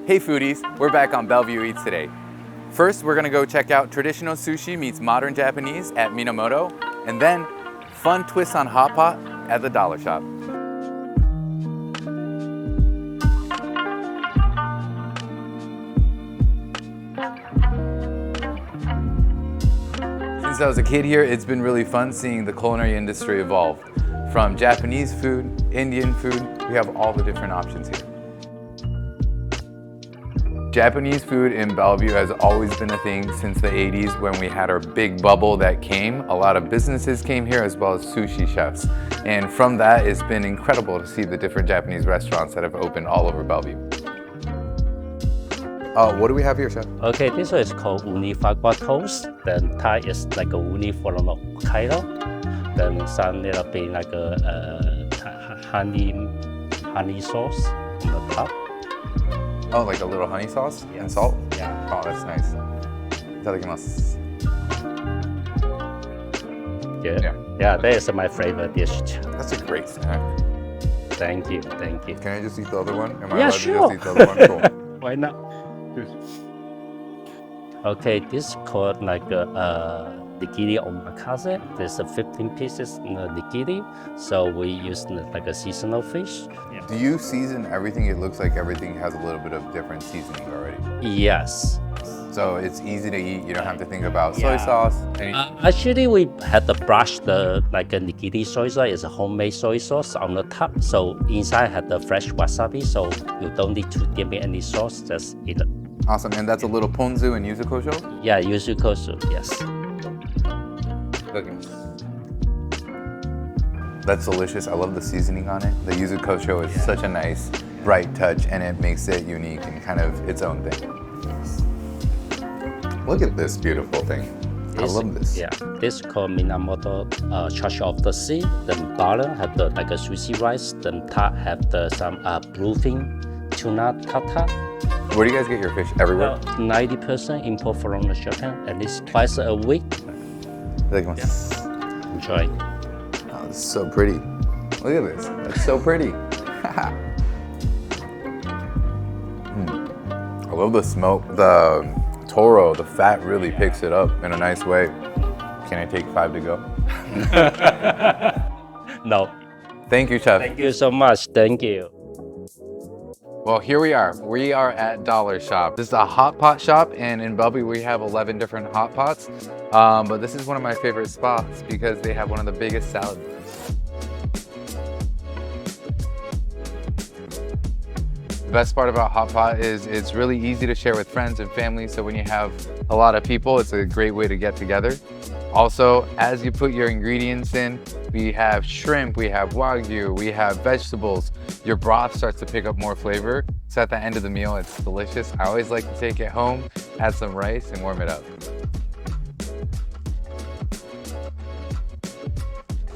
Hey foodies, we're back on Bellevue Eats today. First, we're gonna go check out traditional sushi meets modern Japanese at Minamoto, and then fun twists on hot pot at the Dollar Shop. Since I was a kid here, it's been really fun seeing the culinary industry evolve. From Japanese food, Indian food, we have all the different options here. Japanese food in Bellevue has always been a thing since the 80s when we had our big bubble that came. A lot of businesses came here as well as sushi chefs. And from that, it's been incredible to see the different Japanese restaurants that have opened all over Bellevue. What do we have here, Chef? Okay, this one is called uni fagua toast. Then Thai is like a uni from Hokkaido. Then some little bit like a honey sauce on the top. Oh, like a little honey sauce and salt? Yeah. Oh, that's nice. Itadakimasu. Yeah, that is my favorite dish too. That's a great snack. Thank you. Can I just eat the other one? Am I Yeah, allowed sure. to just eat the other one? Cool. Why not? Okay, this is called like nigiri omakase. There's 15 pieces in the nigiri, so we use like a seasonal fish. Yeah. Do you season everything? It looks like everything has a little bit of different seasoning already. Yes. So it's easy to eat. You don't have to think about soy sauce. Actually, we had to brush the like a nigiri soy sauce. It's a homemade soy sauce on the top. So inside had the fresh wasabi. So you don't need to give me any sauce. Just eat it. Awesome. And that's a little ponzu and yuzu kosho? Yeah, yuzu kosho. Yes. That's delicious. I love the seasoning on it. The yuzu kosho is such a nice, bright touch, and it makes it unique and kind of its own thing. Look at this beautiful thing. I love this. Yeah, this is called Minamoto Treasure of the Sea. Then bottom have the like a sushi rice. Then top have the some bluefin tuna tartar. Where do you guys get your fish? Everywhere? 90% import from Japan, at least twice a week. Enjoy. Oh, this is so pretty. Look at this. That's so pretty. I love the smoke. The toro, the fat really picks it up in a nice way. Can I take 5 to go? No. Thank you, Chef. Thank you so much. Thank you. Well, here we are. We are at Dollar Shop. This is a hot pot shop, and in Bellevue we have 11 different hot pots. But this is one of my favorite spots because they have one of the biggest salad bowls. The best part about hot pot is it's really easy to share with friends and family. So when you have a lot of people, it's a great way to get together. Also, as you put your ingredients in, we have shrimp, we have wagyu, we have vegetables. Your broth starts to pick up more flavor. So at the end of the meal, it's delicious. I always like to take it home, add some rice, and warm it up.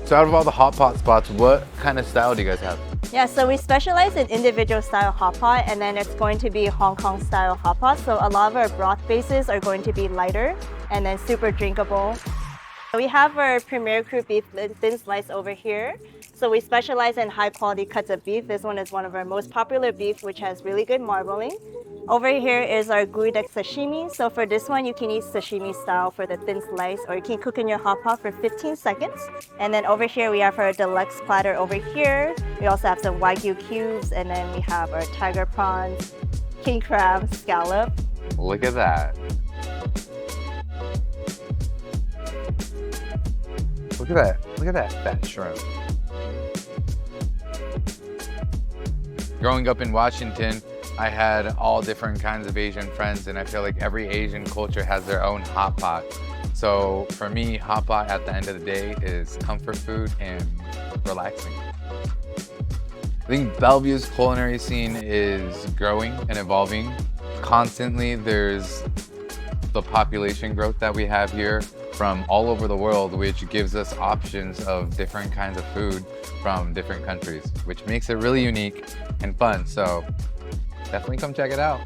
So out of all the hot pot spots, what kind of style do you guys have? Yeah, so we specialize in individual style hot pot, and then it's going to be Hong Kong style hot pot. So a lot of our broth bases are going to be lighter and then super drinkable. We have our Premier Cru beef thin slice over here. So we specialize in high quality cuts of beef. This one is one of our most popular beef, which has really good marbling. Over here is our guidek sashimi. So for this one, you can eat sashimi style for the thin slice, or you can cook in your hot pot for 15 seconds. And then over here, we have our deluxe platter over here. We also have some wagyu cubes, and then we have our tiger prawns, king crab, scallop. Look at that. Look at that. Look at that fat shrimp. Growing up in Washington, I had all different kinds of Asian friends, and I feel like every Asian culture has their own hot pot. So for me, hot pot at the end of the day is comfort food and relaxing. I think Bellevue's culinary scene is growing and evolving. Constantly, there's the population growth that we have here from all over the world, which gives us options of different kinds of food from different countries, which makes it really unique and fun. So definitely come check it out.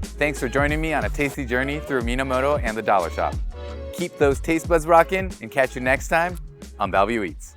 Thanks for joining me on a tasty journey through Minamoto and the Dollar Shop. Keep those taste buds rocking and catch you next time on Bellevue Eats.